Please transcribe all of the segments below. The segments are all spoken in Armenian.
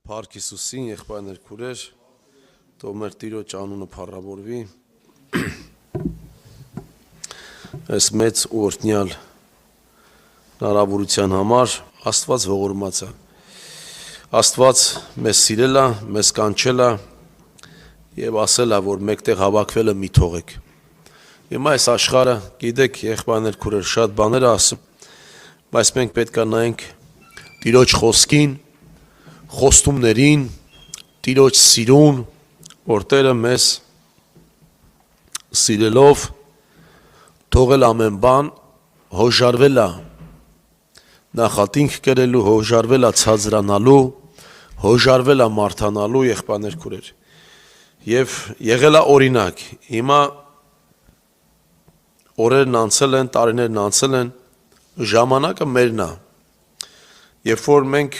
Փառք Հիսուսին, եղբայրներ քուրեր, թող մեր Տիրոջ անունը փառավորվի։ Այս մեծ ու օրհնյալ հնարավորության համար Աստված ողորմած է։ Աստված մեզ սիրել է, մեզ կանչել է եւ ասել է, որ մեկտեղ հավաքվելը մի թողեք։ Հիմա այս աշխարհը, գիտեք, եղբայրներ քուրեր, շատ բաներ ասում, բայց մենք պետք է նայենք Տիրոջ խոսքին, խոստումներին, Տիրոջ սիրուն, որ Տերը մեզ սիրելով թողել ամեն բան, հոժարվել է նախատինք կրելու, հոժարվել է ցածրանալու, հոժարվել է մարդանալու, եղբայրներ քուրեր։ Եվ եղել է օրինակ։ Հիմա օրերն անցել են, տարիներն անցել են, ժամանակը մերն է։ Երբ որ մենք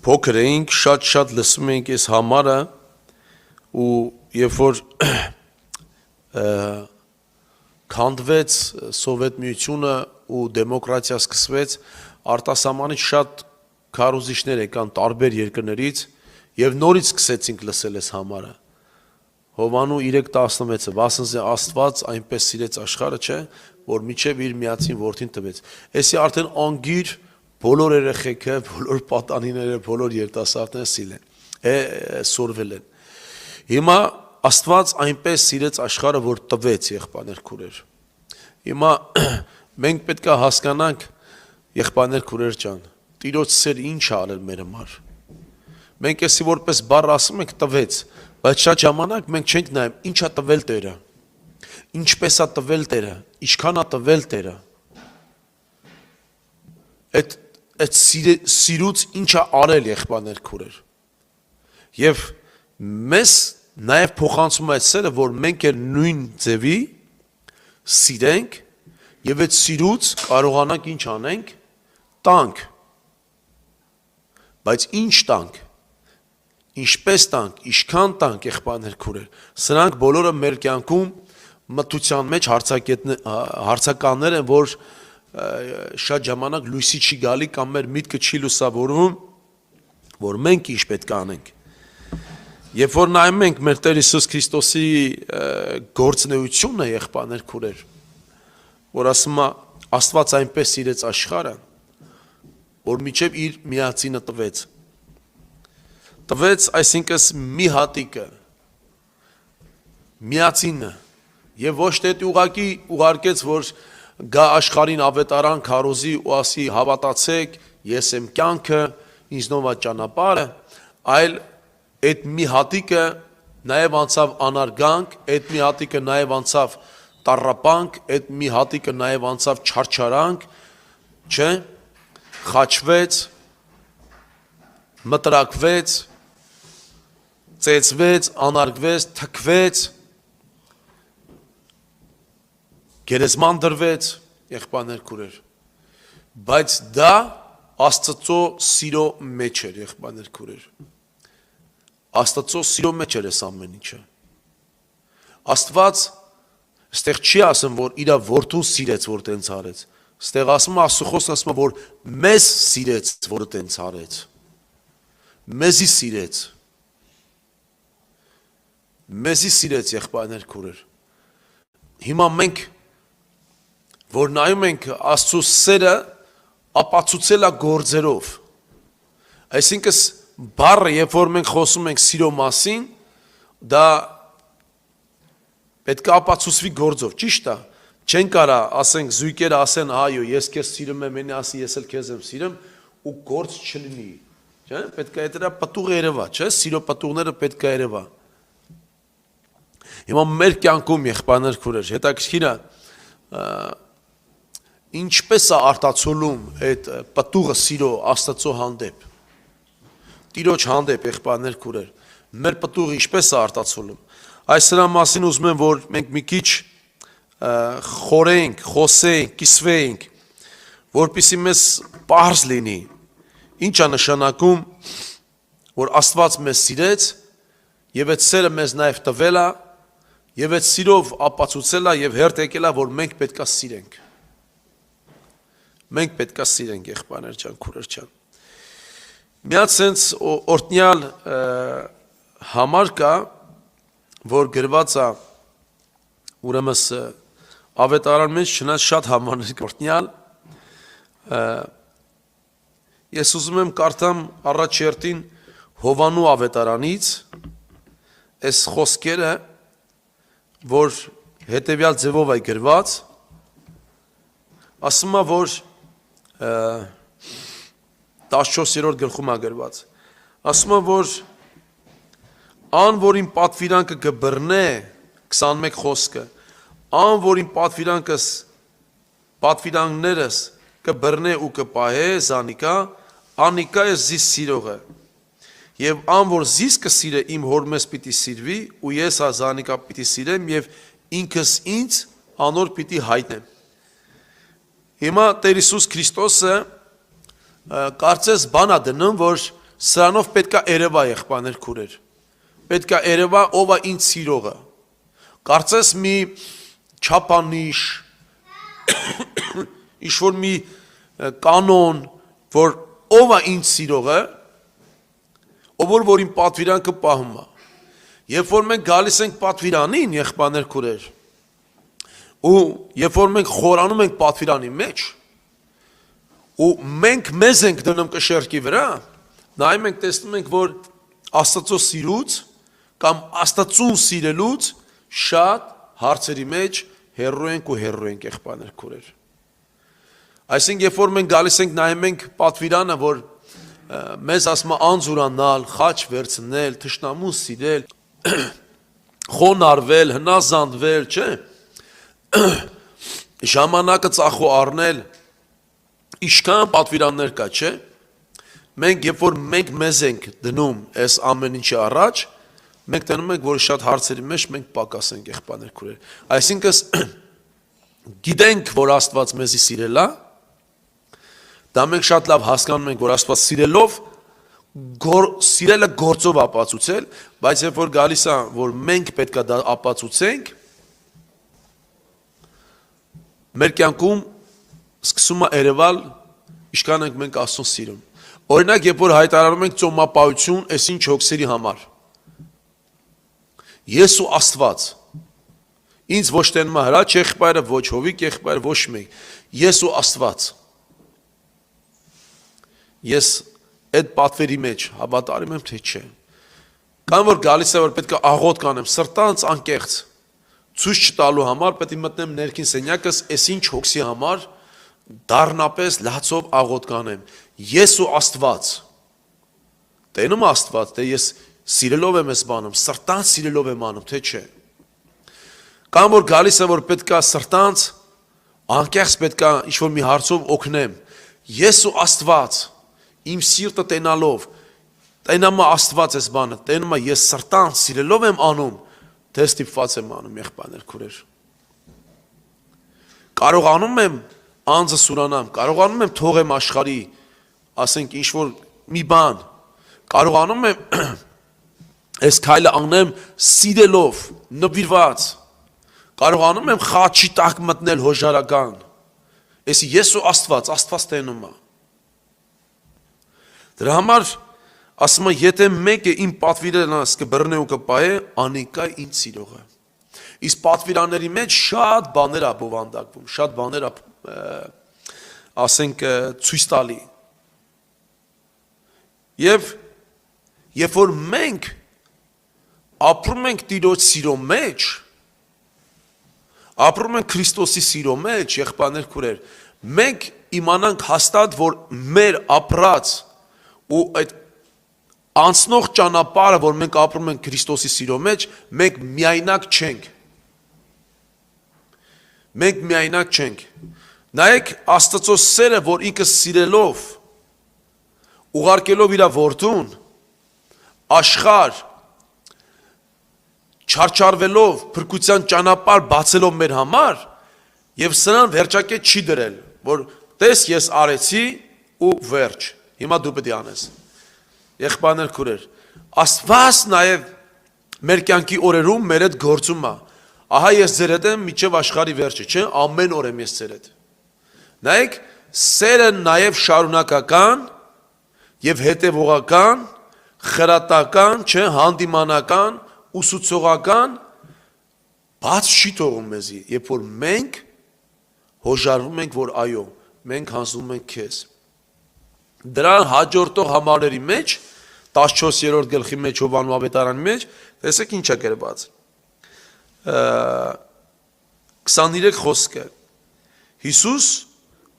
փոքր էինք, շատ լսում էինք այս համարը ու երբ որ քանդվեց Սովետ միությունը ու դեմոկրատիա սկսվեց, արտասահմանից շատ քարոզիչներ եկան տարբեր երկրներից եւ նորից սկսեցինք լսել այս համարը։ Հովանու 3:16-ը, վասնզի Աստված այնպես սիրեց աշխարհը, չէ, որ միջև իր միածին որդին տվեց։ Էսի արդեն անգիր բոլոր երեխեքը, բոլոր պատանիները, բոլոր երիտասարդները սորվել են։ Հիմա Աստված այնպես սիրեց աշխարհը, որ տվեց, եղբայրներ քուրեր։ Հիմա մենք պետք է հասկանանք, եղբայրներ քուրեր ջան, Տիրոջ սեր ինչ է արել մեր համար։ Մենք էսի որպես բառ ասում ենք տվեց, բայց շատ ժամանակ մենք չենք նայում ինչ է տվել Տերը, ինչպես է տվել Տերը, ինչքան է տվել Տերը։ Այդ սիրուց ինչ է արել, եղբայրներ քուրեր։ Եվ մեզ նաև փոխանցում է այդ սերը, որ մենք էլ նույն ձևի սիրենք եւ այդ սիրուց կարողանանք ինչ անենք, տանք։ Բայց ինչ տանք, ինչպես տանք, ինչքան տանք, եղբայրներ քուրեր։ Սրանք բոլորը մեր կյանքում մտության մեջ հարցականներ են, որ շատ ժամանակ լույսի չի գալի կամ մեր միտքը չի լուսավորվում, որ մենք ինչ պետք է անենք։ Երբ որ նայում ենք մեր Տեր Հիսուս Քրիստոսի գործունեությունը, եղբայրներ քուրեր, որ ասում է Աստված այնպես սիրեց աշխարհը, որ միջև իր միածինը տվեց։ Տվեց, այսինքն մի հատիկը, միածինը, եւ ոչ թե ուղակի ուղարկեց, որ գա աշխարհին ավետարան քարոզի ու ասի հավատացեք, ես եմ կյանքը, ինձնով է ճանապարհը, այլ այդ մի հատիկը նաև անցավ անարգանք, այդ մի հատիկը նաև անցավ տառապանք, այդ մի հատիկը նաև անցավ չարչարանք, չէ, խաչվեց, մտրակվեց, ծեծվեց, անարգվեց, թքվեց, գերեզման դրվեց, եղբայրներ քուրեր, բայց դա Աստծո սիրո մեջ էր, եղբայրներ քուրեր, Աստծո սիրո մեջ էր այս ամեն ինչը, Աստված ստեղ չի ասում, որ իրա որդուն սիրեց, որ տենց արեց, ստեղ ասում է Աստծո խոսքը ասում է, որ մեզ սիրեց, որ տենց արեց, մեզի սիրեց, եղբայրներ քուրեր, հիմա մենք որ նայում ենք Աստծո սերը ապացուցել է գործերով, այսինքն բառը, երբ որ մենք խոսում ենք սիրո մասին, դա պետք է ապացուցվի գործով, ճիշտ է, չեն կարա ասենք զույգերը ասեն այո, ես քեզ սիրում եմ, մենի ասի ես էլ քեզ եմ սիրում ու գործ չլինի, չէ՞, պետք է դրա պտուղը երևա, չէ՞, սիրո պտուղները պետք է երևա։ Հիմա մեր կյանքում, եղբայրներ քուրեր, հետաքրքիր է ինչպես է արտացոլում այդ պտուղը սիրո Աստծո հանդեպ, Տիրոջ հանդեպ, եղբայրներ քուրեր, մեր պտուղը ինչպես է արտացոլում։ Այս սրա մասին ուզում եմ, որ մենք մի քիչ խորենք, խոսենք, կիսվենք, որպեսզի մեզ պարզ լինի, ինչ է նշանակում, որ Աստված մեզ սիրեց եւ այդ սերը մեզ նաև տվել է եւ այդ սիրով ապացուցել է եւ հերթ եկել է, որ մենք պետք է սիրենք։ Մենք պետք է սիրենք, եղբայրներ ջան, քուրեր ջան։ Միած sense օրտնյալ համար կա, որ գրված է ուրեմն ավետարան մեջ չնայած շատ համարներ օրտնյալ ես ուզում եմ կարդամ առաջ երթին Հովանու ավետարանից այս խոսքերը, որ հետևյալ ձևով է գրված, ասում է, որ 14-րդ գլխում է գրված, ասում է, որ ան, որ իմ պատվիրանքը կբռնե, 21 խոսքը, ան, որ իմ պատվիրանքներս կբռնե ու կպահե զանիկա, անիկա է զիս սիրողը, և ան, որ զիս կսիրե իմ հոր մեզ պիտի սիրվի, ու ես զանիկա պիտի սիրեմ, և ինքս ինձ անոր պիտի հայտնեմ։ Հիմա Տեր Հիսուս Քրիստոսը կարծես բան է դնում, որ սրանով պետք է երևա եղբայրներ քուրեր, պետք է երևա ով է ինձ սիրողը, կարծես մի չափանիշ, ինչ-որ մի կանոն, որ ով է ինձ սիրողը, ով որ իմ պատվիրանքը պահում է, երբ որ մենք գալիս ենք պատվիրանին, եղբայրներ քուրեր, ու երբ որ մենք խորանում ենք պատվիրանի մեջ, ու մենք մեզ ենք դնում կշերքի վրա, նայում ենք տեսնում ենք, որ Աստծո սիրուց կամ Աստծուն սիրելուց շատ հարցերի մեջ հեռու ենք եղբայրներ քուրեր։ Այսինքն երբ որ մենք գալիս ենք նայում ենք պատվիրանը, որ մեզ ասում է անձուրանալ, խաչ վերցնել, թշնամուն սիրել, խոնարհվել, հնազանդվել, չէ՞։ Ժամանակը ծախու առնել, ինչքան պատվիրաններ կա, չէ՞։ Մենք երբ որ մենք մեզ ենք դնում այս ամեն ինչի առաջ, մենք տենում ենք, որ շատ հարցերի մեջ մենք պակաս ենք եղբայրներ քուրեր։ Այսինքն գիտենք, որ Աստված մեզի սիրել է, դա մենք շատ լավ հասկանում ենք, որ Աստված սիրելով սիրելը գործով ապացուցել, բայց երբ որ գալիս է, որ մենք պետք է դա ապացուցենք, մեր կյանքում սկսում է երևալ, ինչքան ենք մենք Աստծուն սիրում։ Օրինակ, երբ որ հայտարարում ենք ծոմապահություն, այս ինչ հոգսերի համար։ Ես ու Աստված, ինձ ոչ տենում է հրաչ եղբայրը, ոչ հովիկ եղբայրը, ոչ մեկ, ես ու Աստված։ Ես այդ պատվերի մեջ հավատարիմ եմ, թե չէ։ Կան որ գալիս է, որ պետք է աղոտ կանեմ, սրտանց անկեղծ, ցույց չտալու համար պետք է մտնեմ ներքին սենյակս, այս ինչ հոգսի համար դառնապես լացով աղոտ կանեմ։ Ես ու Աստված։ Տենում Աստված, թե ես սիրելով եմ այս բանում, սրտանց սիրելով եմ անում, թե չէ։ Կան որ գալիս է, որ պետք է սրտանց անկեղծ պետք է ինչ-որ մի հարցով օգնեմ։ Ես ու Աստված իմ սիրտը տենալով, տենամը Աստված ես բանը, տենամը ես սրտան սիրելով եմ անում, թե ստիպված եմ անում եղբայրներ քուրեր։ Կարողանում եմ անձը սուրանամ, կարողանում եմ թողեմ աշխարհի, ասենք ինչ-որ մի բան, կարողանում եմ այս քայլը անեմ սիրելով, նվիրված, կարողանում եմ խաչի տակ մտնել հոժարական, այսի ես ու Աստված տենում է։ Դրա համար ասում է, եթե մեկը իմ պատվիրանս կբռնե ու կպահե, անիկա ինձ սիրողը։ Իսկ պատվիրանների մեջ շատ բաներ է բովանդակվում, շատ բաներ է, ասենք, ցույց տալի։ Եվ երբ որ մենք ապրում ենք Տիրոջ սիրո մեջ, ապրում ենք Քրիստոսի սիրո մեջ, եղբայրներ քուրեր, մենք իմանանք հաստատ, որ մեր ապրած ու այդ անցնող ճանապարհը, որ մենք ապրում ենք Քրիստոսի սիրո մեջ, մենք միայնակ չենք։ Մենք միայնակ չենք։ Նայեք Աստծո սերը, որ ինքը սիրելով, ուղարկելով իր որդուն, աշխարհ չարչարվելով, փրկության ճանապարհ բացելով մեր համար, եւ սրան վերջակետ չի դրել, որ տես ես արեցի ու վերջ։ Հիմա դու պետք է անես։ Եղբայրներ քուրեր, Աստված նաև մեր կյանքի օրերում մեր հետ գործում է։ Ահա ես ձեր հետ եմ մինչև աշխարհի վերջը, չէ՞, ամեն օր եմ ես ձեր հետ։ Նայեք, սերը նաև շարունակական, եւ հետեւողական, խրատական, չէ, հանդիմանական, ուսուցողական բաց չի թողում մեզի, երբ որ մենք հոժարվում ենք, որ այո, մենք հանձնում ենք քեզ։ Դրան հաջորդող համարների մեջ 14-րդ գլխի մեջ Հովհաննես ավետարանի մեջ տեսեք ինչ է գրված 23 խոսքը Հիսուս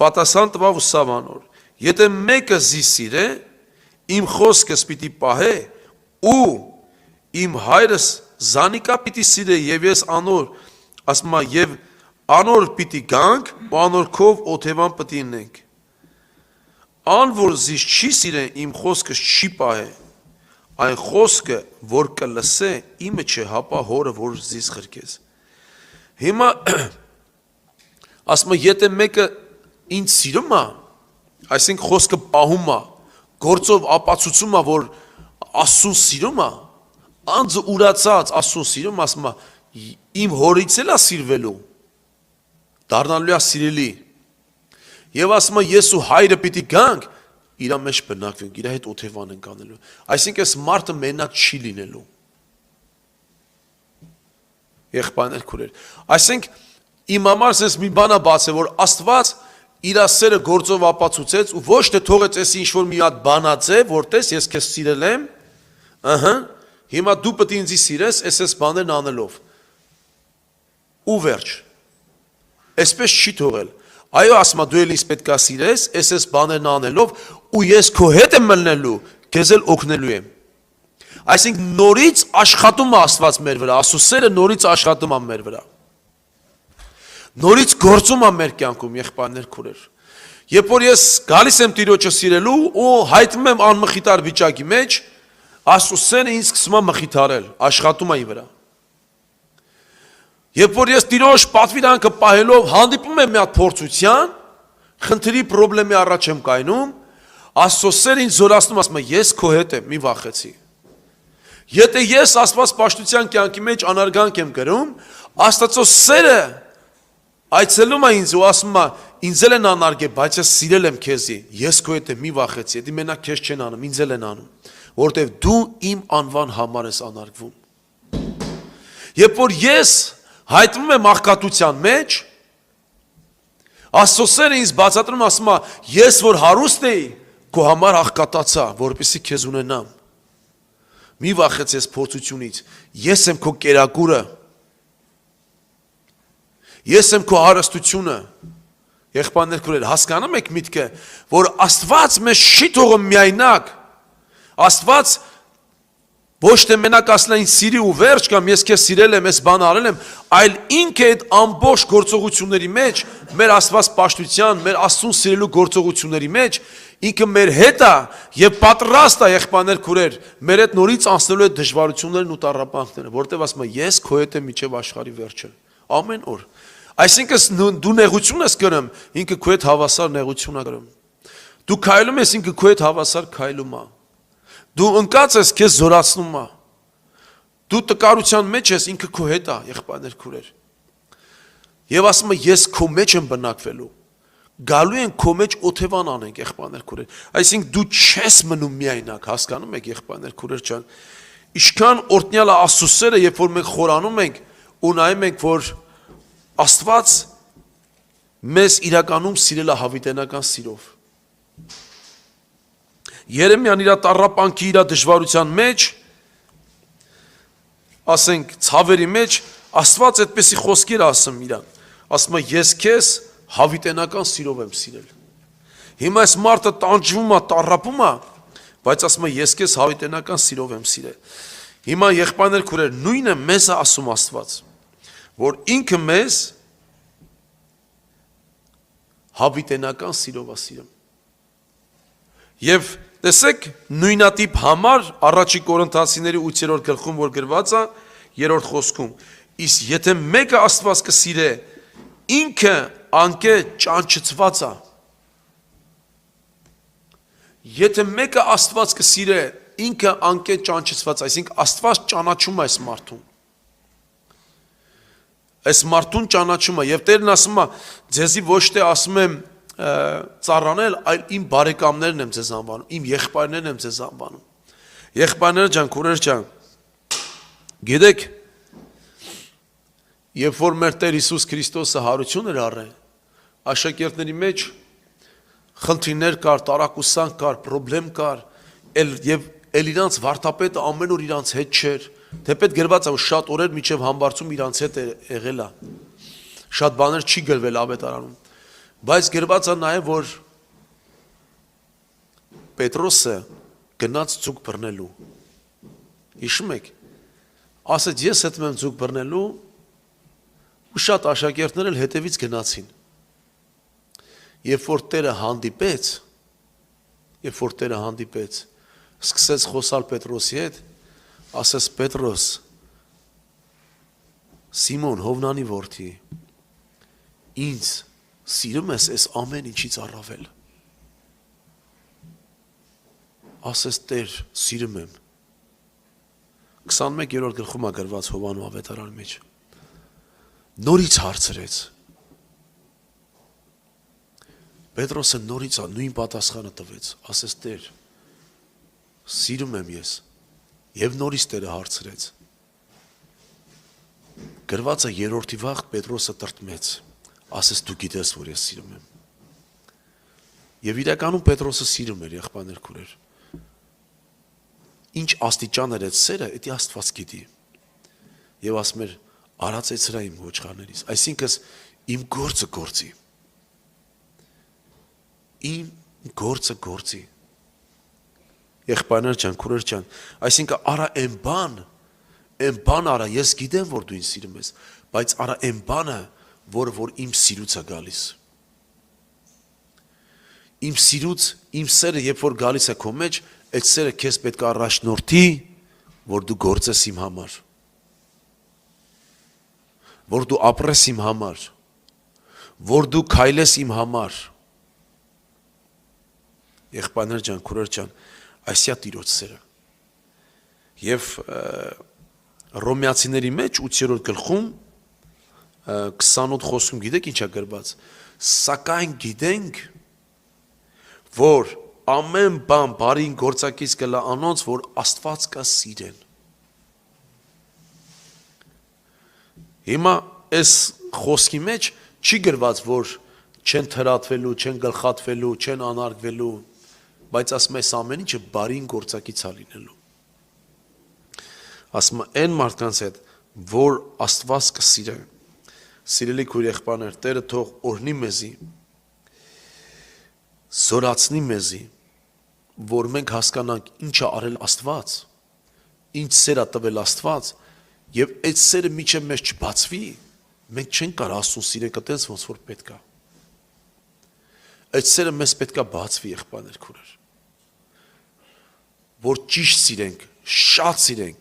պատասխան տվավ ուսավ անոր եթե մեկը զի սիրե իմ խոսքս պիտի պահե ու իմ հայրս զանիկա պիտի սիրե եւ ես անոր ասма եւ անոր պիտի գանք ու անորքով օթևան պիտի ինենք ան որ զիս չի սիրեն իմ խոսքս չի պահե այն խոսքը որ կլսե իմը չէ հապա հորը որ զիս խրկես հիմա ասма եթե մեկը ինձ սիրում է այսինքն խոսքը պահում է գործով ապացուցում է որ Աստծուն սիրում է անձը ուրացած Աստծուն սիրում ասма իմ հորից էլ է սիրվելու դառնալու է սիրելի եւ ասма ես ու հայրը պիտի գանք իրա մեջ բնակվենք իրա հետ օթևան ենք անելու այսինքն այս մարդը մենակ չի լինելու եղբայրներ քուրեր այսինքն իմ համար sense մի բան է բացել որ Աստված իր սերը գործով ապացուցեց ու ոչ թե թողեց էս ինչ որ մի հատ բանացե որտես ես քեզ սիրել եմ ըհը հիմա դու պետք է ինձ սիրես այս բաներն անելով ու վերջ այսպես չի թողել այո ասма դու էլ ինձ պետք է սիրես այս բաներն անելով ու ես քո հետ եմ մնալու քեզ էլ օգնելու եմ այսինքն նորից աշխատում է Աստված մեր վրա Աստծո սերը նորից աշխատում է մեր վրա նորից գործում է մեր կյանքում եղբայրներ քուրեր երբ որ ես գալիս եմ Տիրոջը սիրելու ու հայտնում եմ անմխիթար վիճակի մեջ Աստծո սերը ինձ սկսում է մխիթարել աշխատում է ի վրա երբ որ ես Տիրոջ պատվիրանքը պահելով հանդիպում եմ մի հատ փորձության խնդրի խնդրի առաջ եմ կայնում Աստծո սերը ինձ զորացնում ասում է ես քո հետ եմ մի վախեցի եթե ես Աստված պաշտության կյանքի մեջ անարգանք եմ գրում Աստծո սերը այցելում է ինձ ու ասում է ինձ էլ են անարգել բայց ես սիրել եմ քեզի ես քո հետ եմ մի վախեցի դի մենակ քեզ չեն անում ինձ էլ են անում որտեվ դու իմ անվան համար ես անարգվում երբ որ ես հայտնվում եմ աղքատության մեջ Աստծո սերը ինձ բացատրում ասում է ես որ հարուստ էի քո համար աղքատացա որպեսզի քեզ ունենամ մի վախեցես փորձությունից ես եմ քո կերակուրը ես եմ քո հարստությունը եղբայրներ քուրեր հասկանում եք միտքը որ Աստված մեզ չի թողում միայնակ Աստված ոչ թե մենակ ասել ինձ սիրի ու վերջ կամ ես քեզ սիրել եմ ես բան արել եմ այլ ինքը այդ ամբողջ գործողությունների մեջ մեր Աստված պաշտության մեր Աստծուն սիրելու գործողությունների մեջ ինքը մեր հետ է եւ պատրաստ է եղբայրներ քուրեր մեր հետ նորից անցնելու է դժվարություններն ու տառապանքները որտեվ ասում է ես քո հետ եմ մինչեւ աշխարհի վերջը ամեն օր այսինքն դու նեղություն ես կրում ինքը քո հետ հավասար նեղություն է կրում դու քայլում ես ինքը քո հետ հավասար քայլում է դու ընկած ես քեզ զորացնում է դու տկարության մեջ ես ինքը քո հետ է եղբայրներ քուրեր եւ ասում է ես քո մեջ եմ բնակվելու գալու են քո մեջ օթևան անենք եղբայրներ քուրեր այսինքն դու չես մնում միայնակ հասկանում եք եղբայրներ քուրեր ջան ինչքան օրտնյալ է Աստծո սերը երբ որ մենք խորանում ենք ու նայում ենք որ Աստված մեզ իրականում սիրել է հավիտենական սիրով Երեմիան իր տառապանքի իր դժվարության մեջ ասենք ցավերի մեջ Աստված այդպեսի խոսքեր ասում իրան ասում է ես քեզ հավիտենական սիրով եմ սիրել հիմա այս մարդը տանջվում է տառապում է բայց ասում է ես քեզ հավիտենական սիրով եմ սիրել հիմա եղբայրներ քուրեր նույնը մեզ է ասում Աստված որ ինքը մեզ հավիտենական սիրով է սիրում եւ տեսեք նույնատիպ համար առաջի Կորինթացիների 8-րդ գլխում որ գրված է 3-րդ խոսքում իսկ եթե մեկը Աստված կսիրե ինքը անկե ճանչծված է եթե մեկը Աստված կսիրե ինքը անկե ճանչծված այսինքն Աստված ճանաչում է այս մարդուն այս մարդուն ճանաչում է եւ Տերն ասում է ձեզի ոչ թե ասում եմ ծառանել, այլ իմ բարեկամներն եմ ձեզ անվանում, իմ եղբայրներն եմ ձեզ անվանում։ Եղբայրներ ջան, քուրեր ջան, գիտեք, երբ որ մեր Տեր Հիսուս Քրիստոսը հարություն էր առել, աշակերտների մեջ խնդիրներ կար, տարակուսանք կար, պրոբլեմ կար, եւ իրանց վարդապետը ամեն օր իրանց հետ չէր, թեպետ գրված է, որ շատ օրեր միջև համբարձում իրանց հետ եղել է, շատ բաներ չի գրվել ավետարանում, բայց գրված է նաև, որ Պետրոսը գնաց ձուկ բռնելու, հիշում եք, ասեց ես հետ եմ ձուկ բռնելու, ու շատ աշակերտներ էլ հետևից գնացին, երբ որ Տերը հանդիպեց, սկսեց խոսալ Պետրոսի հետ, ասեց Պետրոս, Սիմոն Հովնանի որդի, ինձ սիրում ես այս ամեն ինչից առավել, ասեց Տեր, սիրում եմ, 21-րդ գլխում է գրված Հովանու ավետարանի մեջ, նորից հարցրեց, Պետրոսը նորից նույն պատասխանը տվեց, ասեց Տեր, սիրում եմ ես, և նորից Տերը հարցրեց, գրված է երրորդի վաղ Պետրոսը տրտմեց, ասեց դու գիտես, որ ես սիրում եմ, և իրականում Պետրոսը սիրում էր եղբայրներ քուրեր, ինչ աստիճան էր այդ սերը, դա Աստված գիտի, և ասում էր, արածեցրա իմ ոչխարներից, այսինքն իմ գործը գործի, իմ գործը գործի, եղբայրներ ջան, քուրեր ջան, այսինքն արա այն բան արա, ես գիտեմ, որ դու ինձ սիրում ես, բայց արա այն բանը, որ իմ սիրուց է գալիս, իմ սիրուց, իմ սերը, երբ որ գալիս է քո մեջ, այդ սերը քեզ պետք է առաջնորդի, որ դու գործես իմ համար, որ դու ապրես իմ համար, որ դու քայլես իմ համար, եղբայրներ ջան, քուրեր ջան, այսյա Տիրոջ սերը, և Հռոմեացիների մեջ 8-րդ գլխում 28 խոսքում գիտեք ինչ է գրված, սակայն գիտենք, որ ամեն բան բարին գործակից կլա անոնց, որ Աստված կա սիրեն, հիմա այս խոսքի մեջ չի գրված, որ չեն թրատվելու, չեն գլխատվելու, չեն անարգվելու, բայց ասում է, այս ամեն ինչը բարին գործակից է լինելու, ասում է, այն մարդկանց հետ, որ Աստված կսիրե, սիրելի քույր եղբայրներ, Տերը թող օրհնի մեզի, զորացնի մեզի, որ մենք հասկանանք ինչ է արել Աստված, ինչ սեր է տվել Աստված, և այդ սերը միջև մեզ չբացվի, մենք չենք կարող Աստծուն սիրենք այդպես ոնց որ պետք է, այդ սերը մեզ պետք է բացվի եղբայրներ քուրեր, որ ճիշտ սիրենք, շատ սիրենք,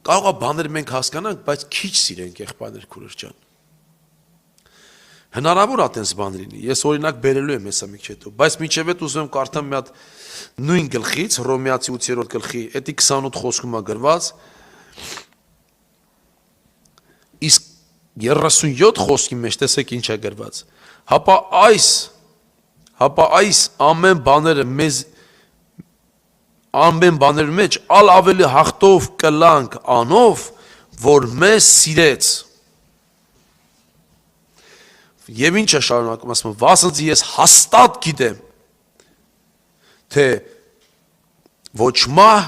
կարող է բաներ մենք հասկանանք, բայց քիչ սիրենք եղբայրներ քուրեր ջան, հնարավոր է այդպես բան լինի, ես օրինակ բերելու եմ հեսա մի քիչ հետո, բայց մինչև այդ ուզում եմ կարդամ մի հատ նույն գլխից, Հռոմեացի 8-րդ գլխի, էդի 28 խոսքում է գրված, իսկ 37 խոսքի մեջ տեսեք ինչ է գրված, հապա այս ամեն բաներ մեջ ալ ավելի հաղթով կլանք անով, որ մեզ սիրեց, և ինչ է շարունակում, ասում, վասնց ես հաստատ գիտեմ, թե ոչ մահ,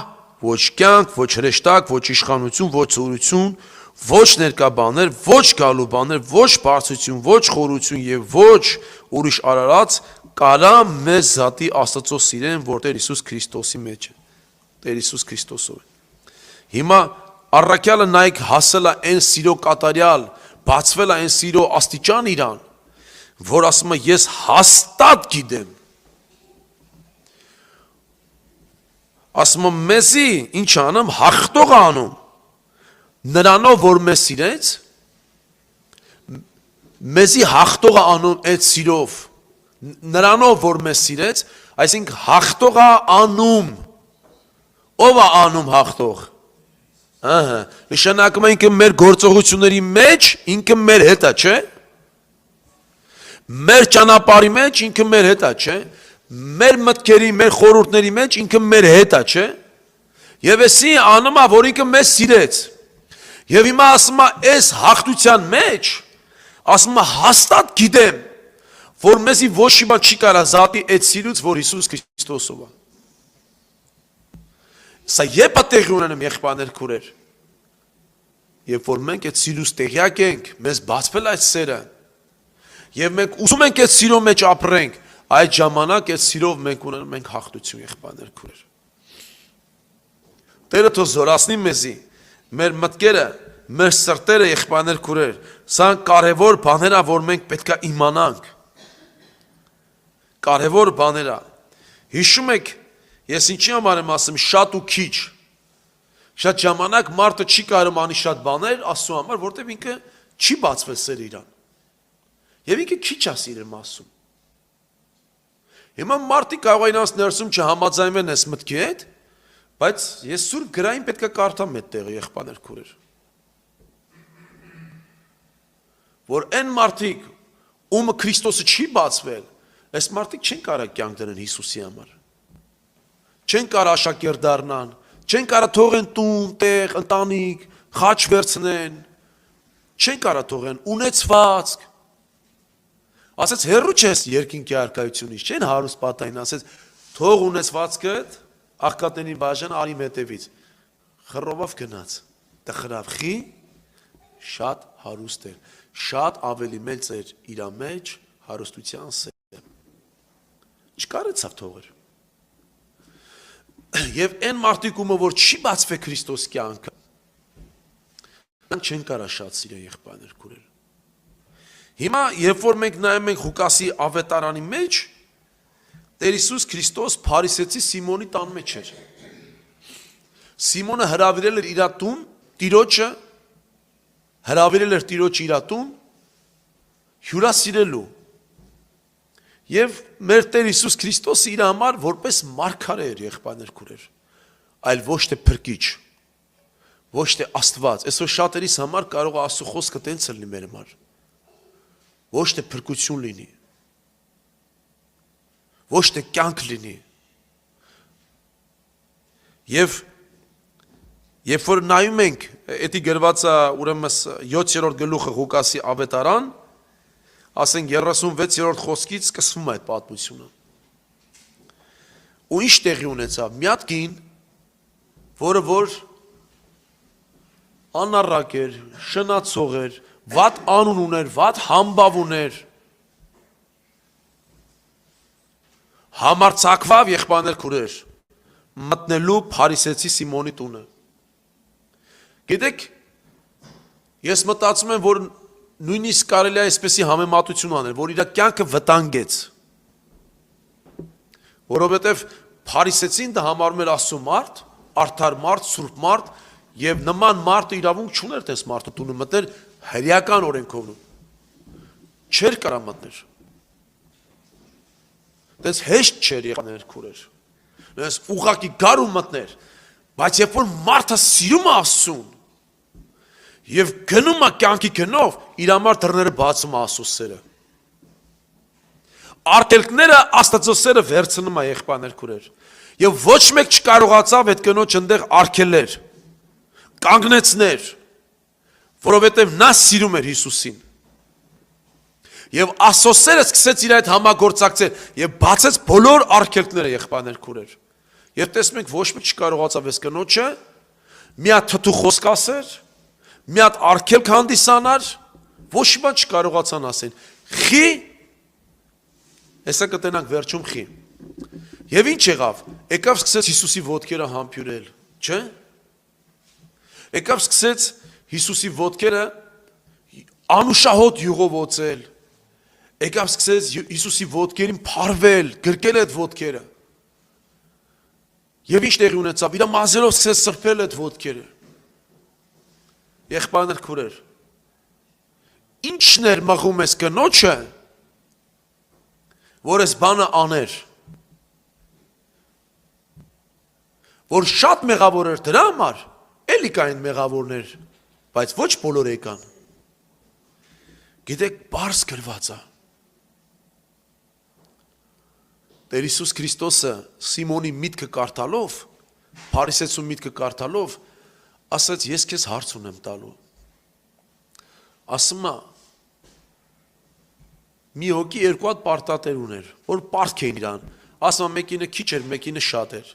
ոչ կյանք, ոչ հրեշտակ, ոչ իշխանություն, ոչ զորություն, ոչ ներկա բաներ, ոչ գալու բաներ, ոչ բարձրություն, ոչ խորություն և ոչ ուրիշ արարած կարա մեզ զատի Աստծո սիրեն, որ Տեր Հիսուս Քրիստոսի մեջ է, Տեր Հիսուս Քրիստոսով է։ Հիմա առաքյալը նայք հասել է այն սիրո կատարյալ, բացվել է այն սիրո աստիճան իրան, որ ասում է ես հաստատ գիտեմ, ասում է մեզի ինչ անեմ, հաղթող անում, նրանով որ մեզ սիրեց, մեզի հաղթող անում այդ սիրով, նրանով որ մեզ սիրեց, այսինքն հաղթող անում, ով է անում հաղթող, նշանակում է ինքը մեր գործողությունների մեջ, ինքը մեր հետ է, չէ, Մեր ճանապարհի մեջ ինքը մեր հետ է, չէ՞։ Մեր մտքերի, մեր խորհուրդների մեջ ինքը մեր հետ է, չէ՞։ Եվ էսի անում է, որ ինքը մեզ սիրեց։ Եվ հիմա ասում է, այս հաղթության մեջ, ասում է, հաստատ գիտեմ, որ մեզի ոչ մի բան չի կարա զատի այդ սիրուց, որ Հիսուս Քրիստոսով է։ Սա երբ է տեղի ունենում, եղբայրներ, քուրեր։ Երբ որ մենք այդ սիրուց տեղյակ ենք, մեզ բացվել այդ սերը, եւ մենք ուզում ենք այդ սիրո մեջ ապրենք, այդ ժամանակ այդ սիրով մենք ունենում ենք հաղթություն, եղբայրներ, քուրեր։ Տերը թող զորացնի մեզի, մեր մտքերը, մեր սրտերը, եղբայրներ, քուրեր, սա կարևոր բաներ է, որ մենք պետք է իմանանք։ Կարևոր բաներ է։ Հիշում եք, ես ինչի համար եմ ասում, շատ ու քիչ։ Շատ ժամանակ մարդը չի կարող անի շատ բաներ, Աստծո համար, որտեղ ինքը չի բացվել սեր իրան։ Եվ ինքը քիչ է սիրում ասում։ Հիմա մարդիկ կարող են ասել ներսում չհամաձայնվեն այս մտքի հետ, բայց ես Սուրբ գրային պետք է կարդամ այդ տեղը, եղբայրներ, քուրեր։ Որ այն մարդիկ, ումը Քրիստոսը չի բացվել, այս մարդիկ չեն կարող կյանք դրեն Հիսուսի համար։ Չեն կարող աշակերտ դառնան, չեն կարող թողեն տուն, տեղ, ընտանիք, խաչ վերցնեն, չեն կարող թողեն ունեցվածք։ Ասեց հերրու չես երկինքի արքայությունից, չեն հարուստ պատային, ասեց թող ունեցվածքդ աղքատների բաժան արի հետևից։ Խռովով գնաց, տխրավ խի, շատ հարուստ էր, շատ ավելի մեծ էր իր մեջ հարստության սերը։ Չկարեցավ թողեր։ Եվ այն մարդիկ ումը, որ չի բացվե Քրիստոս կյանքը, չեն կարա շատ սիրել եղբայրներ, քուրեր։ Հիմա, երբ որ մենք նայում ենք Ղուկասի ավետարանի մեջ, Տեր Հիսուս Քրիստոս Փարիսեցի Սիմոնի տան մեջ էր։ Սիմոնը հրավիրել էր իր տուն, Տիրոջը հրավիրել էր Տիրոջը իր տուն, հյուրասիրելու։ Եվ մեր Տեր Հիսուս Քրիստոսը իր համար որպես մարգարե էր, եղբայրներ, քուրեր, այլ ոչ թե փրկիչ, ոչ թե Աստված։ Այսօր շատերիս համար կարող է Աստծո խոսքը տենց լինի մեր համար, ոչ թե փրկություն լինի, ոչ թե կյանք լինի։ Եվ երբ որ նայում ենք, էդի գրված է ուրեմն 7-րդ գլուխը Ղուկասի ավետարան, ասենք 36-րդ խոսքից սկսվում է այդ պատմությունը։ Ու ինչ տեղի ունեցավ։ Մի հատ կին, որը որ անառակ էր, շնացող էր, վատ անուն ուներ, վատ համբավ ուներ, համարձակվավ, եղբայրներ, քուրեր, մտնելու Փարիսեցի Սիմոնի տունը։ Գիտեք, ես մտածում եմ, որ նույնիսկ կարելի է այսպեսի համեմատություն անել, որ իր կյանքը վտանգեց, որովհետև Փարիսեցին դա համարում էր Աստծո մարդ, արդար մարդ, սուրբ մարդ, եւ նման մարդը իրավունք չուներ տես մարդը տունը մտներ հրեական օրենքով, չէր կարա մտներ։ Դες հեշտ չէր եղներ, քուրեր, դες ուղղակի գար ու մտներ, բայց երբ որ մարդը սիրում է Աստծուն, եւ գնում է կյանքի գնով, իր համար դռները բացում է Աստծո սերը։ Արտելքները Աստծո սերը վերցնում է, եղբայրներ, քուրեր, եւ ոչ մեկ չկարողացավ այդ կնոջ ընդեղ արգելեր, կանգնեցներ, որովհետեւ նա սիրում էր Հիսուսին։ Եվ Աստծո սերը սկսեց իր այդ համագործակցել եւ բացեց բոլոր արգելքները, եղբայրներ, քուրեր։ Եվ տեսնում եք, ոչ մեկ չկարողացավ այս կնոջը մի հատ թթու խոսք ասեր, մի հատ արգելք հանդիսանար, ոչ մի բան չկարողացան ասեն։ Խի, հեսա կտենանք վերջում խի։ Եվ ինչ եղավ։ Եկավ սկսեց Հիսուսի ոտքերը համբյուրել, չէ՞։ Եկավ սկսեց Հիսուսի ոտքերը անուշահոտ յուղով օծել։ Եկավ սկսեց Հիսուսի ոտքերին փարվել, գրկել այդ ոտքերը։ Եվ ինչ տեղի ունեցավ, իր մազերով սկսեց սրբել այդ ոտքերը։ Եղբայրներ, քուրեր, ինչն էր մղում այս կնոջը, որ այս բանը աներ, որ շատ մեղավոր էր դրա համար, էլի կային մեղավորներ, բայց ոչ բոլոր եկան։ Գիտեք, բարձ գրված է, Տեր Հիսուս Քրիստոսը Սիմոնի միտքը կարդալով, Փարիսեցու միտքը կարդալով, ասաց ես քեզ հարց ունեմ տալու։ Ասում է մի հոգի երկու հատ պարտատեր ուներ, որ պարտք էին իրան։ Ասում է մեկինը քիչ էր, մեկինը շատ էր։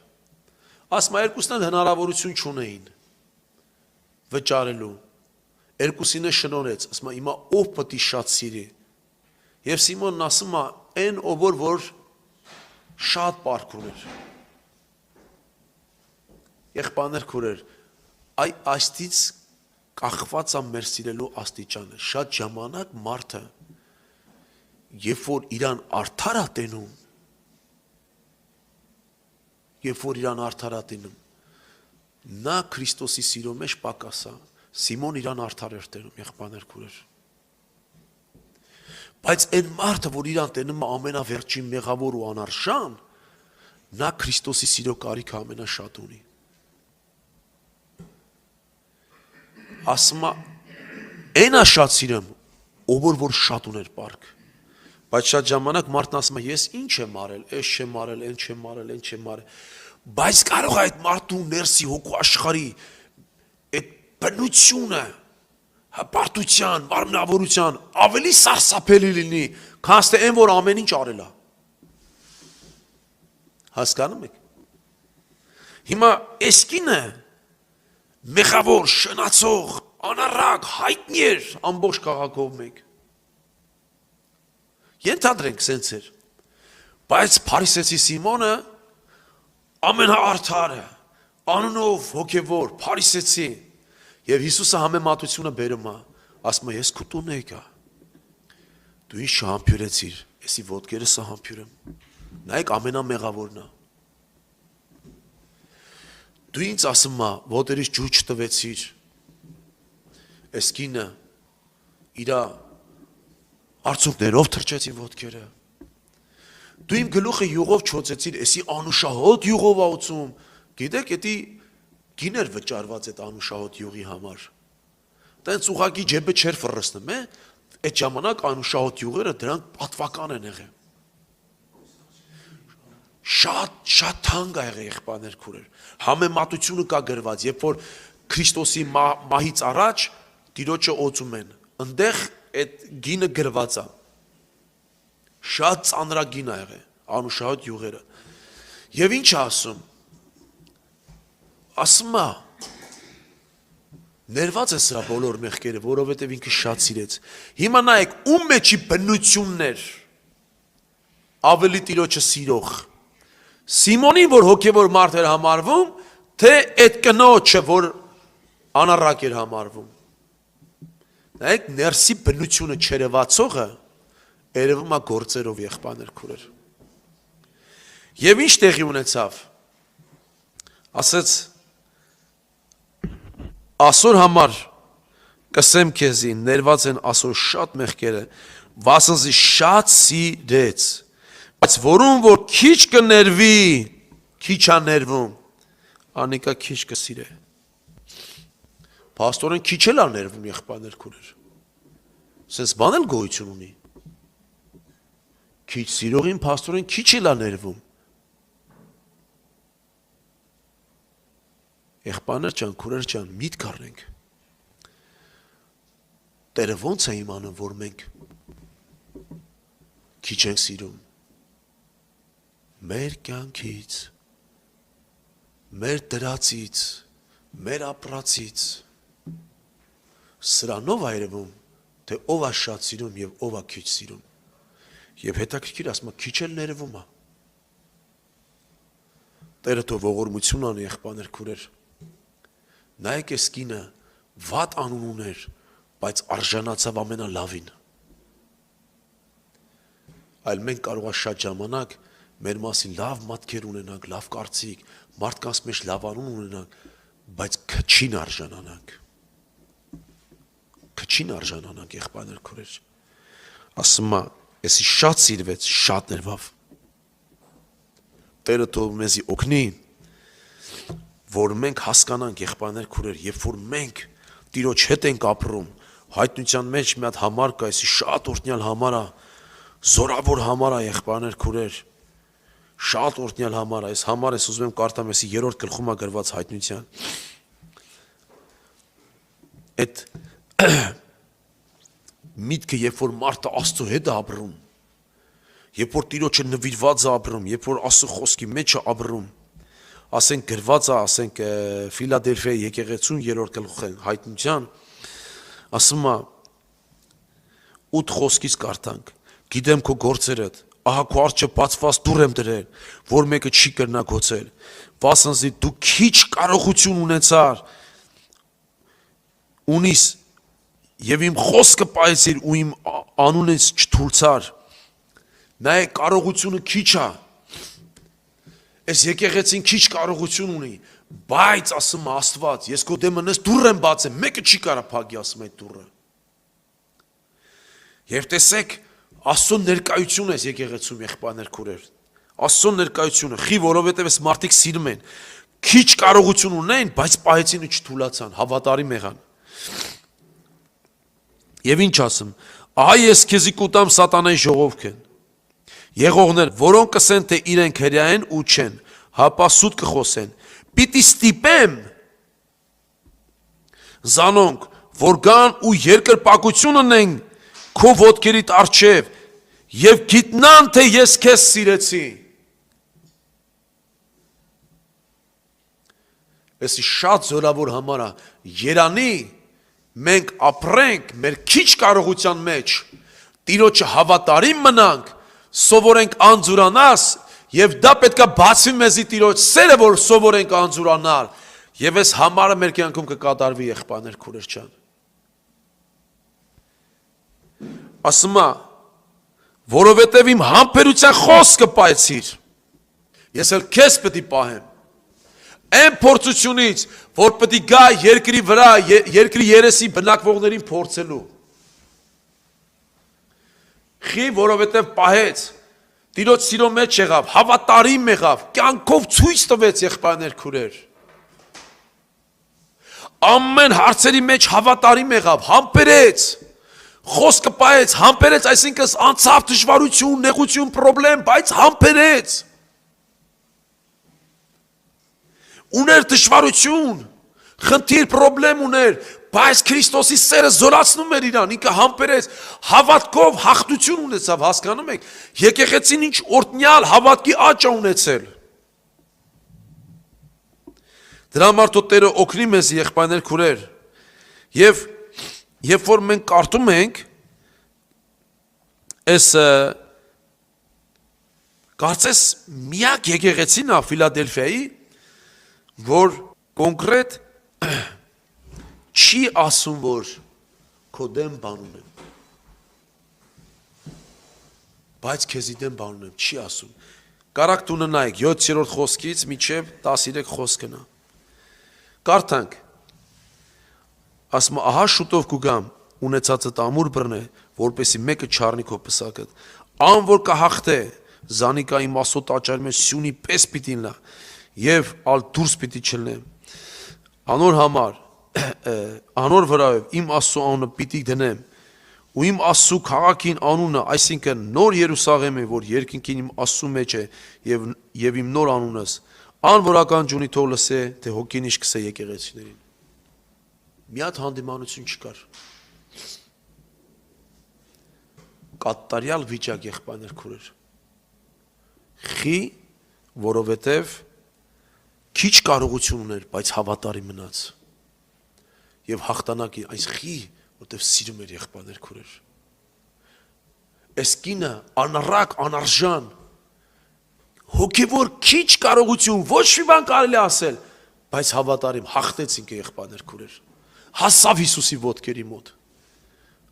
Ասում է երկուսն էլ հնարավորություն չունեին վճարելու։ Երկուսին է շնորհեց, ասում է հիմա ով պետք է շատ սիրի։ Եվ Սիմոնն ասում է այն ով որ շատ պարտք ուներ։ Եղբայրներ քուրեր, այստից կախված է մեր սիրելու աստիճանը։ Շատ ժամանակ մարդը երբ որ իրան արդար է տենում, նա Քրիստոսի սիրո մեջ պակաս է։ Սիմոն իրան արդար էր տենում, եղբայրներ քուրեր։ Բայց այն մարդը, որ իրան տենում է ամենավերջին մեղավոր ու անարժան, նա Քրիստոսի սիրո կարիքը ամենաշատ ունի։ Ասում է, այնա շատ սիրեմ, ով որ շատ ուներ պարկ։ Բայց շատ ժամանակ մարդն ասում է, ես ինչ եմ արել, այս չեմ արել, այն չեմ արել, այն չեմ արել։ Բայց կարող է այդ մարդու ներսի հոգու աշխարհի այդ բնությունը, հպարտության, մարմնավորության ավելի սարսափելի լինի, քան թե այն, որ ամեն ինչ արել է։ Հասկանում եք։ Հիմա այս կինը մեղավոր, շնացող, անառակ, հայտնի էր ամբողջ քաղաքով մեկ։ Ենթադրենք սենց էր, բայց Փարիսեցի Սիմոնը ամենաարդարը, անունով հոգևոր, Փարիսեցի, եւ Հիսուսը համեմատությունը բերում է, ասում է ես քո տունն եկա, դու ինձ շահամբյուրեցիր, եսի ոտքերը սահամբյուրեմ, նայեք ամենամեղավորն է, դու ինձ ասում է ոտերից ջուր չտվեցիր, այս կինը իրա արցունքներով թրջեցի ոտքերը։ Դու իմ գլուխը յուղով չոցեցիր, էսի անուշահոտ յուղով ացում։ Գիտեք, էդի գիներ վճարված այդ անուշահոտ յուղի համար։ Տենց ուղակի ջեբը չեր ֆռռցնում, այդ ժամանակ անուշահոտ յուղերը դրանք պատվական են եղել։ Շատ թանկ է եղել եղբայրներ քուրեր։ Համեմատությունը կա գրված, երբ որ Քրիստոսի մահից առաջ Տիրոջը օծում են, ընդեղ այդ գինը գրված է, շատ ծանրագին է եղել, անուշահոտ յուղերը, և ինչ ասում, ասում է, ներված է սրա բոլոր մեղքերը, որովհետև ինքը շատ սիրեց, հիմա նայեք, ում մեջի բնություններ, ավելի Տիրոջը սիրող, Սիմոնին, որ հոգևոր մարդ էր համարվում, թե այդ կնոջը, որ անառակ էր համարվում, նայեք ներսի բնությունը չերևացողը երևում է գործերով եղբայրներ քուրեր։ Եվ ինչ տեղի ունեցավ։ Ասեց ասոր համար կսեմ քեզի ներված են ասոր շատ մեղքերը, վասնզի շատ սիրեց, բայց որում որ քիչ կներվի, քիչ է ներվում, անիկա քիչ կսիրե։ Պաստորեն քիչ էլ է ներվում եղբայրներ քուրեր։ Սենց բան էլ գոյություն ունի։ Քիչ սիրողին պաստորեն քիչ էլ է ներվում։ Եղբայրներ ջան, քուրեր ջան, միտք առնենք։ Տերը ոնց է իմանում, որ մենք քիչ ենք սիրում։ Մեր կյանքից, մեր դրածից, մեր ապրածից սրանով այրվում, թե ով է շատ սիրում և ով է քիչ սիրում։ Եվ հետաքրքիր ասում է, քիչ էլ ներվում է։ Տերը թող ողորմություն անի եղբայրներ քուրեր։ Նայեք այս կինը վատ անուն ուներ, բայց արժանացավ ամենալավին։ Այլ մենք կարող է շատ ժամանակ մեր մասին լավ մատքեր ունենանք, լավ կարծիք, մարդկանց մեջ լավ անուն ունենանք, բայց քչին արժանանանք։ Քչին արժանանանք եղբայրներ քուրեր։ Ասում է, եսի շատ սիրվեց, շատ ներվավ։ Տերը թող մեզի օգնի, որ մենք հասկանանք եղբայրներ քուրեր, երբ որ մենք Տիրոջ հետ ենք ապրում, հայտնության մեջ մի հատ համար կա, եսի շատ օրհնյալ համար է, զորավոր համար է եղբայրներ քուրեր։ Շատ օրհնյալ համար է, այս համար ես ուզում եմ կարդամ, էսի 3-րդ գլխում է գրված հայտնության։ Այդ միտքը, երբ որ մարդը Աստծո հետ է ապրում, երբ որ Տիրոջը նվիրված է ապրում, երբ որ Աստծո խոսքի մեջ է ապրում, ասենք գրված է, ասենք Ֆիլադելֆիայի եկեղեցուն 3-րդ գլխի հայտնության, ասում է 8 խոսքից կարդանք. գիտեմ քո գործերդ, ահա քո առջև բացված դուռ եմ դրել, որ մեկը չի կրնա գոցել, վասնզի դու քիչ կարողություն ունիս եւ իմ խոսքը պայեցիր ու իմ անունից չթուլցար, նայ կարողությունը քիչ է, այս եկեղեցին քիչ կարողություն ունի, բայց ասում է Աստված, ես քո դեմը դուռ եմ բացել, մեկը չի կարա փակի, ասում այդ դուռը։ Եվ տեսեք, Աստծո ներկայությունը այս եկեղեցում եղբայրներ քուրեր, Աստծո ներկայությունը, խի որովհետև այս մարդիկ սիրում են, քիչ կարողություն ունեն, բայց պահեցին ու չթուլացան, հավատարիմ եղան։ Եվ ինչ ասում, ահա ես քեզի կուտամ սատանայի ժողովքն, եղողներ, որոնք կսեն, թե իրենք հրյա են ու չեն, հապա սուտ կխոսեն, պիտի ստիպեմ զանոնք, որ գան ու երկրպագություն ունեն քո ոտքերիդ առջև եւ գիտնան, թե ես քեզ սիրեցի։ Էսի շատ զորավոր համար է, երանի մենք ապրենք մեր քիչ կարողության մեջ, Տիրոջը հավատարիմ մնանք, սովորենք անձուրանալ եւ դա պետքա բացի մեզի Տիրոջ սերը, որ սովորենք անձուրանալ եւ այս համարը մեր կյանքում կկատարվի, եղբայրներ քուրեր ջան։ Ասում է, որովհետև իմ համբերության խոսքը պայեցիր, ես էլ քեզ պետք է պահեմ, այն փորձությունից, որ պետք է գա երկրի վրա, երկրի երեսի բնակվողներին փորձելու։ Խի, որովհետև պահեց, Տիրոջ սիրո մեջ եղավ, հավատարիմ եղավ, կյանքով ցույց տվեց, եղբայրներ քուրեր։ Ամեն հարցերի մեջ հավատարիմ եղավ, համբերեց, խոսքը պահեց, համբերեց, այսինքն անցավ դժվարություն, նեղություն, պրոբլեմ, բայց համբերեց։ Ուներ դժվարություն, խնդիր, պրոբլեմ ուներ, բայց Քրիստոսի սերը զորացնում էր իրան, ինքը համբերեց, հավատքով հաղթություն ունեցավ, հասկանում եք, եկեղեցին ինչ օրհնյալ հավատքի աճ է ունեցել։ Դրա համար թող Տերը օգնի մեզ, եղբայրներ քուրեր, եւ երբ որ մենք կարդում ենք այս կարծես միակ եկեղեցին է Ֆիլադելֆիայի, որ կոնկրետ չի ասում, որ քո դեմ բան ունեմ, բայց քեզի դեմ բան ունեմ, չի ասում։ Կարակ տունը նայեք 7-րդ խոսքից մինչև 13 խոսքն է։ Կարդանք, ասում է, ահա շուտով կուգամ, ունեցածդ ամուր բռնե, որպեսի մեկը չառնի քո պսակդ, ան որ կհաղթե, զանիկա իմ Աստծո տաճարի մեջ սյունի պես պիտի լա, եւ ալ դուրս պիտի չլնեմ, անոր համար, անոր վրայով իմ Աստծո անունը պիտի դնեմ, ու իմ Աստծո քաղաքին անունը, այսինքն նոր Երուսաղեմը, որ երկինքին իմ Աստծո մեջ է, եւ իմ նոր անունս, ան որական ջունի թող լսե, թե հոգին ինչ կսե եկեղեցիներին։ Մի հատ հանդիմանություն չկար։ Կատարյալ վիճակ, եղբայրներ քուրեր։ Խի, որովհետև քիչ կարողություն ուներ, բայց հավատարիմ մնաց։ Եվ հաղթանակի այս խի, որտև սիրում էր, եղբայրներ քուրեր։ Այս կինը անառակ, անարժան, հոգևոր քիչ կարողություն, ոչ մի բան կարելի ասել, բայց հավատարիմ, հաղթեց ինքը, եղբայրներ քուրեր։ Հասավ Հիսուսի ոտքերի մոտ։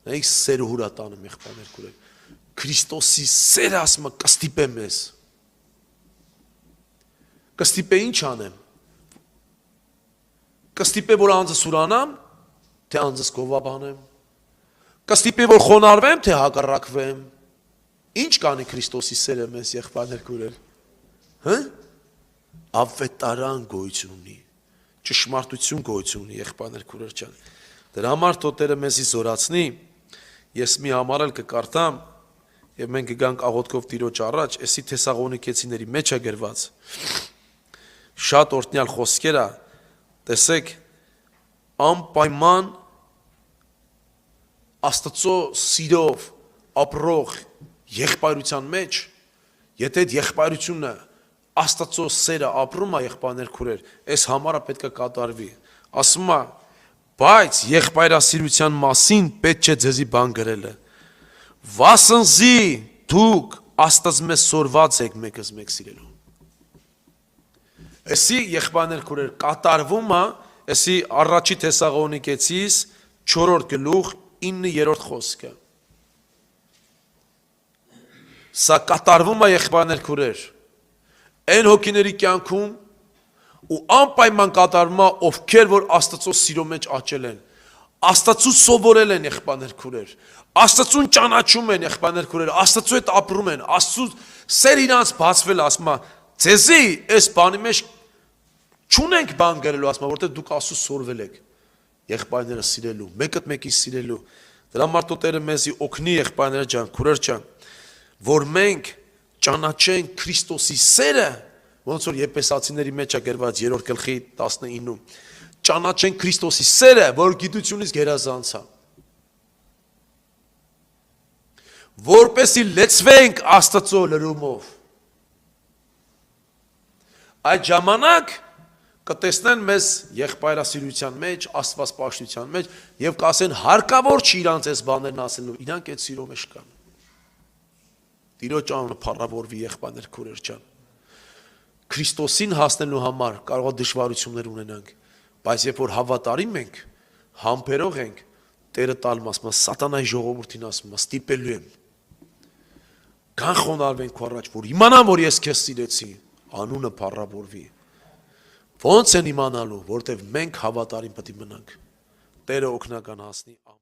Նայեք սերը հուրատանը, եղբայրներ քուրեր։ Քրիստոսի սերը ասում է կստիպե մեզ։ Կստիպե ինչ անեմ։ Կստիպե որ անձս ուրանամ, թե անձս գովաբանեմ։ Կստիպե որ խոնարհվեմ, թե հակառակվեմ։ Ինչ կանի Քրիստոսի սերը մեզ, եղբայրներ քուրեր։ Հը? Ավետարան գոյություն ունի, ճշմարտություն գոյություն ունի, եղբայրներ քուրեր ջան։ Դրա համար թող Տերը մեզի զորացնի, ես մի համար էլ կկարդամ, եւ մենք գանք աղոթքով Տիրոջ առաջ, էսի Թեսաղոնիկեցիների մեջ է գրված շատ օրհնյալ խոսքեր է, տեսեք, անպայման Աստծո սիրով ապրող եղբայրության մեջ, եթե այդ եղբայրությունը Աստծո սերը ապրում է եղբայրներ քուրեր, այս համարը պետք է կատարվի։ Ասում է, բայց եղբայրասիրության մասին պետք չէ ձեզի բան գրելը։ Վասնզի դուք Աստծո մեզ սորված եք մեկս մեկ սիրելու։ Էսի եղբայրներ քուրեր կատարվում է, էսի առաջի Թեսաղոնիկեցիս 4-րդ գլուխ 9-րդ խոսքը։ Սա կատարվում է եղբայրներ քուրեր։ Այն հոգիների կյանքում ու անպայման կատարվում է, ովքեր որ Աստծո սիրո մեջ աճել են, Աստծո սովորել են եղբայրներ քուրեր, Աստծուն ճանաչում են եղբայրներ քուրեր, Աստծո հետ ապրում են, Աստծո սեր իրանց բացվել, ասում է, ձեզի այս բանի մեջ չունենք բան գրելու, ասում է, որտեղ դուք Աստծո սորվել եք, եղբայրները սիրելու, մեկը մեկի սիրելու։ Դրա համար Տերը մեզի օգնի եղբայրներ ջան, քուրեր ջան, որ մենք ճանաչենք Քրիստոսի սերը, ոնց որ Եփեսացիների մեջ է գրված 3-րդ գլխի 19-ում, ճանաչենք Քրիստոսի սերը, որ գիտությունից գերազանց է, որպեսզի լեցվենք Աստծո լրումով։ Այդ ժամանակ կտեսնեն մեզ եղբայրասիրության մեջ, աստվածպաշտության մեջ եւ կասեն հարկավոր չի իրանց այս բաներն ասելու, իրանք այդ սիրո մեջ կան։ Տիրոջ անունը փառավորվի եղբայրներ քուրեր ջան։ Քրիստոսին հասնելու համար կարող է դժվարություններ ունենանք, բայց երբ որ հավատարիմ ենք, համբերող ենք, Տերը տալու ասում է սատանայի ժողովրդին ասում է ստիպելու եմ։ Կան խոնարհվենք քո առաջ, որ իմանամ որ ես քեզ սիրեցի, անունը փառավորվի։ Ոնց են իմանալու, որտեվ մենք հավատարիմ պետք է մնանք։ Տերը օգնական հասնի։